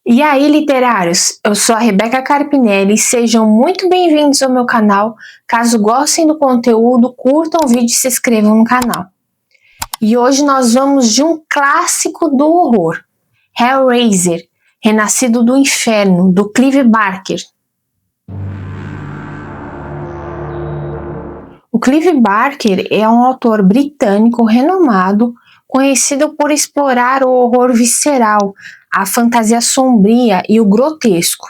E aí, literários, eu sou a Rebeca Carpinelli, sejam muito bem-vindos ao meu canal. Caso gostem do conteúdo, curtam o vídeo e se inscrevam no canal. E hoje nós vamos de um clássico do horror, Hellraiser, Renascido do Inferno, do Clive Barker. O Clive Barker é um autor britânico renomado, conhecido por explorar o horror visceral, a fantasia sombria e o grotesco.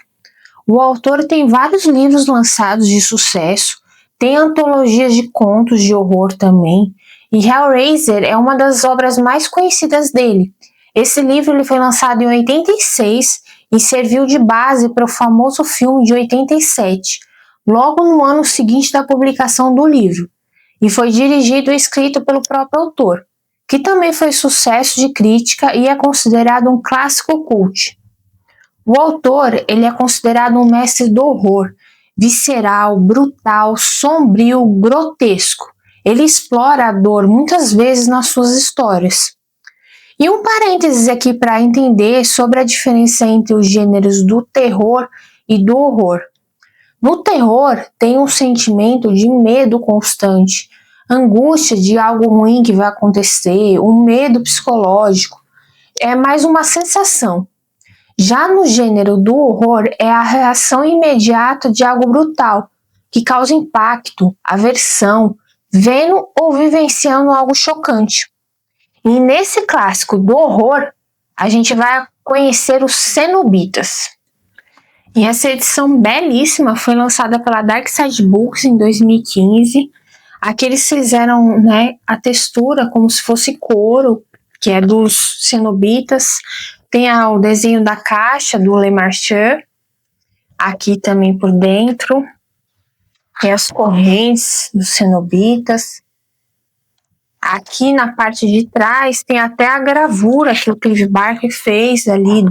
O autor tem vários livros lançados de sucesso, tem antologias de contos de horror também, e Hellraiser é uma das obras mais conhecidas dele. Esse livro ele foi lançado em 86 e serviu de base para o famoso filme de 87, logo no ano seguinte da publicação do livro, e foi dirigido e escrito pelo próprio autor, que também foi sucesso de crítica e é considerado um clássico cult. O autor ele é considerado um mestre do horror, visceral, brutal, sombrio, grotesco. Ele explora a dor muitas vezes nas suas histórias. E um parênteses aqui para entender sobre a diferença entre os gêneros do terror e do horror. No terror tem um sentimento de medo constante, angústia de algo ruim que vai acontecer, um medo psicológico, é mais uma sensação. Já no gênero do horror é a reação imediata de algo brutal, que causa impacto, aversão, vendo ou vivenciando algo chocante. E nesse clássico do horror, a gente vai conhecer os Cenobitas. E essa edição belíssima foi lançada pela Dark Side Books em 2015. Aqui eles fizeram, a textura como se fosse couro, que é dos Cenobitas. Tem o desenho da caixa do Le Marchand, aqui também por dentro. Tem as correntes dos Cenobitas. Aqui na parte de trás tem até a gravura que o Clive Barker fez ali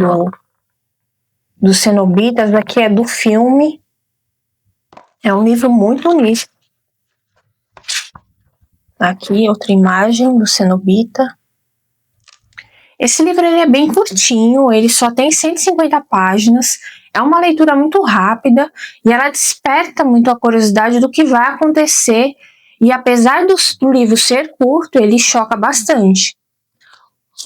dos Cenobitas. Aqui é do filme. É um livro muito bonito. Aqui outra imagem do Cenobita. Esse livro ele é bem curtinho, ele só tem 150 páginas, é uma leitura muito rápida e ela desperta muito a curiosidade do que vai acontecer, e apesar do livro ser curto, ele choca bastante.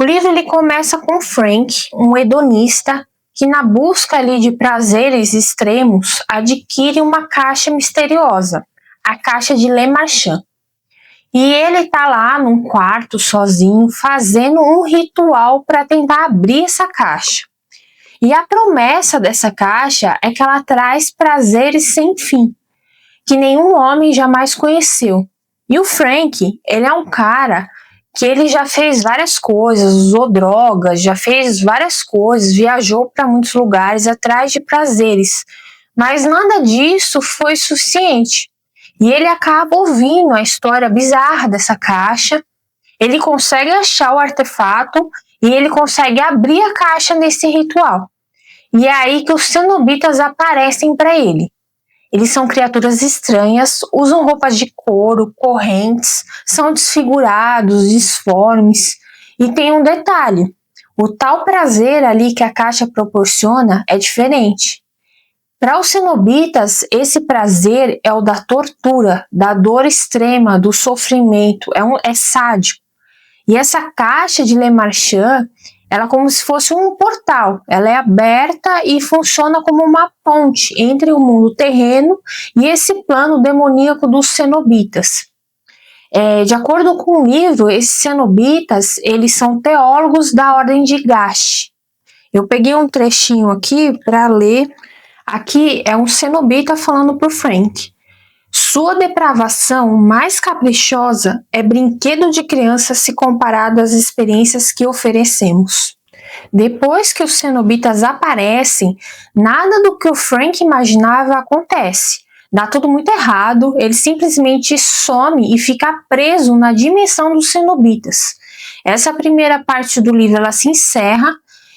O livro ele começa com Frank, um hedonista, que na busca ali de prazeres extremos, adquire uma caixa misteriosa, a caixa de Le Marchand. E ele tá lá num quarto sozinho, fazendo um ritual para tentar abrir essa caixa. E a promessa dessa caixa é que ela traz prazeres sem fim, que nenhum homem jamais conheceu. E o Frank, ele é um cara que ele já fez várias coisas, usou drogas, já fez várias coisas, viajou para muitos lugares atrás de prazeres, mas nada disso foi suficiente. E ele acaba ouvindo a história bizarra dessa caixa, ele consegue achar o artefato e ele consegue abrir a caixa nesse ritual. E é aí que os Cenobitas aparecem para ele. Eles são criaturas estranhas, usam roupas de couro, correntes, são desfigurados, disformes. E tem um detalhe, o tal prazer ali que a caixa proporciona é diferente. Para os Cenobitas, esse prazer é o da tortura, da dor extrema, do sofrimento, é sádico. E essa caixa de Le Marchand, ela é como se fosse um portal, ela é aberta e funciona como uma ponte entre o mundo terreno e esse plano demoníaco dos Cenobitas. De acordo com o livro, esses Cenobitas, eles são teólogos da Ordem de Gash. Eu peguei um trechinho aqui para ler. Aqui é um Cenobita falando por Frank. Sua depravação mais caprichosa é brinquedo de criança se comparado às experiências que oferecemos. Depois que os Cenobitas aparecem, nada do que o Frank imaginava acontece. Dá tudo muito errado, ele simplesmente some e fica preso na dimensão dos Cenobitas. Essa primeira parte do livro ela se encerra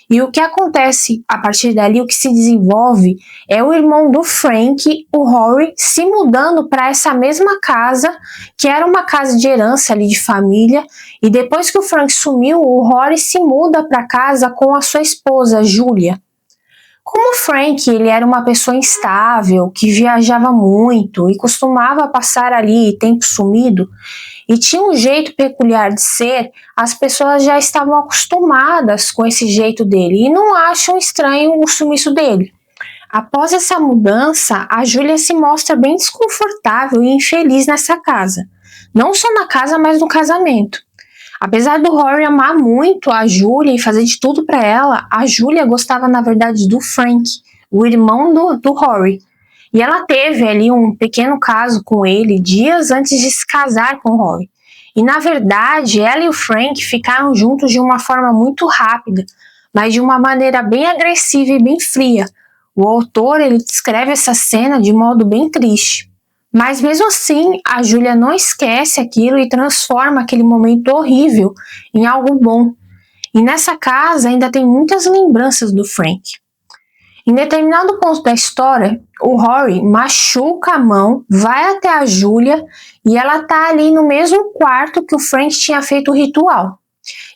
E o que acontece a partir dali, o que se desenvolve, é o irmão do Frank, o Rory, se mudando para essa mesma casa, que era uma casa de herança ali de família, e depois que o Frank sumiu, o Rory se muda para casa com a sua esposa, Julia. Como o Frank ele era uma pessoa instável, que viajava muito e costumava passar ali tempo sumido, e tinha um jeito peculiar de ser, as pessoas já estavam acostumadas com esse jeito dele e não acham estranho o sumiço dele. Após essa mudança, a Julia se mostra bem desconfortável e infeliz nessa casa. Não só na casa, mas no casamento. Apesar do Rory amar muito a Julia e fazer de tudo para ela, a Julia gostava na verdade do Frank, o irmão do Rory. E ela teve ali um pequeno caso com ele dias antes de se casar com o Rory. E na verdade, ela e o Frank ficaram juntos de uma forma muito rápida, mas de uma maneira bem agressiva e bem fria. O autor ele descreve essa cena de modo bem triste. Mas mesmo assim, a Julia não esquece aquilo e transforma aquele momento horrível em algo bom. E nessa casa ainda tem muitas lembranças do Frank. Em determinado ponto da história, o Rory machuca a mão, vai até a Julia e ela tá ali no mesmo quarto que o Frank tinha feito o ritual.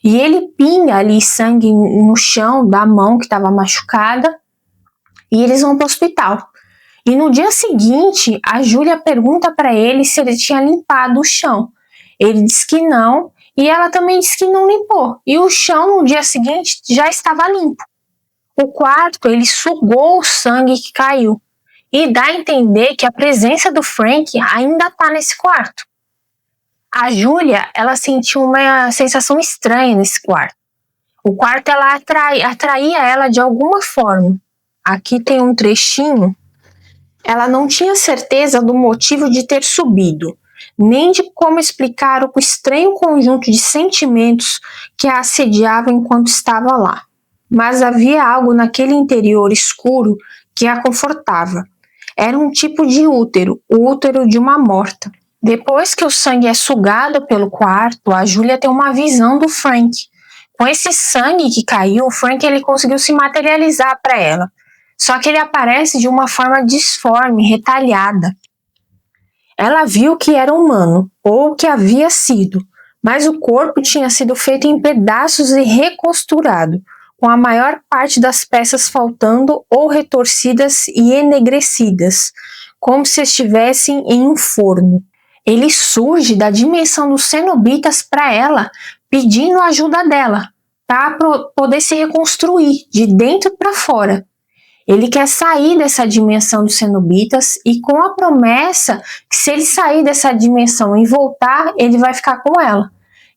E ele pinga ali sangue no chão da mão que estava machucada e eles vão para o hospital. E no dia seguinte, a Julia pergunta para ele se ele tinha limpado o chão. Ele diz que não e ela também diz que não limpou. E o chão no dia seguinte já estava limpo. O quarto, ele sugou o sangue que caiu e dá a entender que a presença do Frank ainda está nesse quarto. A Julia, ela sentiu uma sensação estranha nesse quarto. O quarto, ela atraía ela de alguma forma. Aqui tem um trechinho. Ela não tinha certeza do motivo de ter subido, nem de como explicar o estranho conjunto de sentimentos que a assediavam enquanto estava lá. Mas havia algo naquele interior escuro que a confortava. Era um tipo de útero, o útero de uma morta. Depois que o sangue é sugado pelo quarto, a Julia tem uma visão do Frank. Com esse sangue que caiu, o Frank ele conseguiu se materializar para ela. Só que ele aparece de uma forma disforme, retalhada. Ela viu que era humano, ou que havia sido, mas o corpo tinha sido feito em pedaços e recosturado, com a maior parte das peças faltando ou retorcidas e enegrecidas, como se estivessem em um forno. Ele surge da dimensão dos cenobitas para ela, pedindo a ajuda dela, para poder se reconstruir de dentro para fora. Ele quer sair dessa dimensão dos cenobitas e com a promessa que se ele sair dessa dimensão e voltar, ele vai ficar com ela.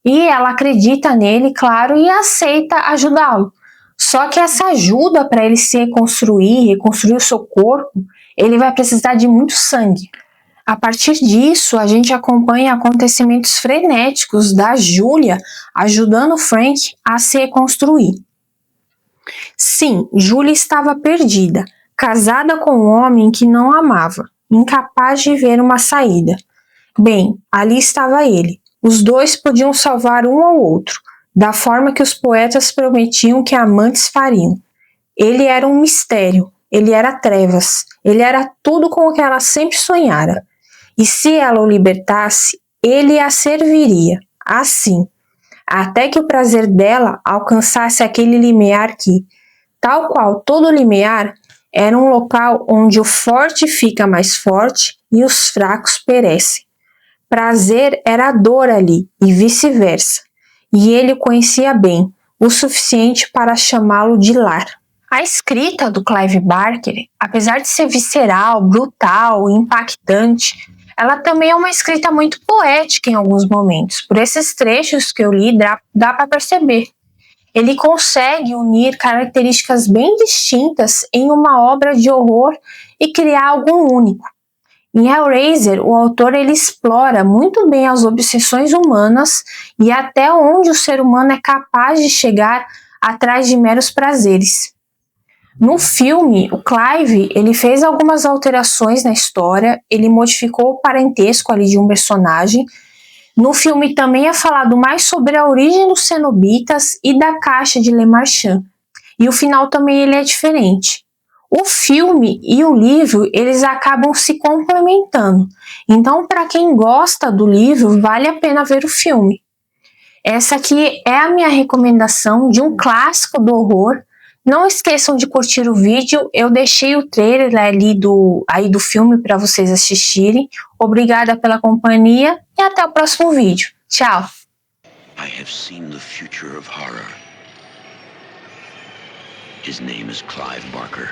E ela acredita nele, claro, e aceita ajudá-lo. Só que essa ajuda para ele se reconstruir o seu corpo, ele vai precisar de muito sangue. A partir disso, a gente acompanha acontecimentos frenéticos da Julia ajudando o Frank a se reconstruir. Sim, Julia estava perdida, casada com um homem que não amava, incapaz de ver uma saída. Bem, ali estava ele. Os dois podiam salvar um ao outro, da forma que os poetas prometiam que amantes fariam. Ele era um mistério, ele era trevas, ele era tudo com o que ela sempre sonhara. E se ela o libertasse, ele a serviria, assim, até que o prazer dela alcançasse aquele limiar que, tal qual todo limiar, era um local onde o forte fica mais forte e os fracos perecem. Prazer era a dor ali, e vice-versa. E ele o conhecia bem, o suficiente para chamá-lo de lar. A escrita do Clive Barker, apesar de ser visceral, brutal, impactante, ela também é uma escrita muito poética em alguns momentos. Por esses trechos que eu li, dá para perceber. Ele consegue unir características bem distintas em uma obra de horror e criar algo único. Em Hellraiser, o autor ele explora muito bem as obsessões humanas e até onde o ser humano é capaz de chegar atrás de meros prazeres. No filme, o Clive ele fez algumas alterações na história, ele modificou o parentesco ali de um personagem. No filme também é falado mais sobre a origem dos cenobitas e da caixa de Le Marchand. e o final também ele é diferente. O filme e o livro, eles acabam se complementando. Então, para quem gosta do livro, vale a pena ver o filme. Essa aqui é a minha recomendação de um clássico do horror. Não esqueçam de curtir o vídeo. Eu deixei o trailer ali do filme para vocês assistirem. Obrigada pela companhia e até o próximo vídeo. Tchau! I have seen the future of horror. His name is Clive Barker.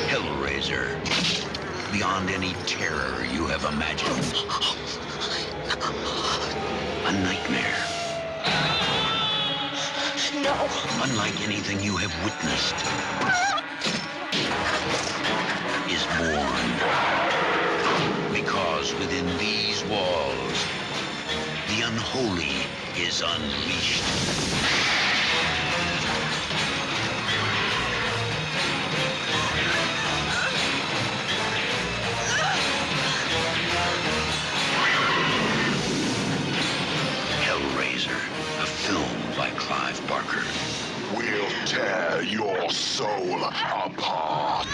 Hellraiser. Beyond any terror you have imagined. A nightmare. No. Unlike anything you have witnessed, is born. Because within these walls, the unholy is unleashed. Hellraiser, a film by Clive Barker. We'll tear your soul apart.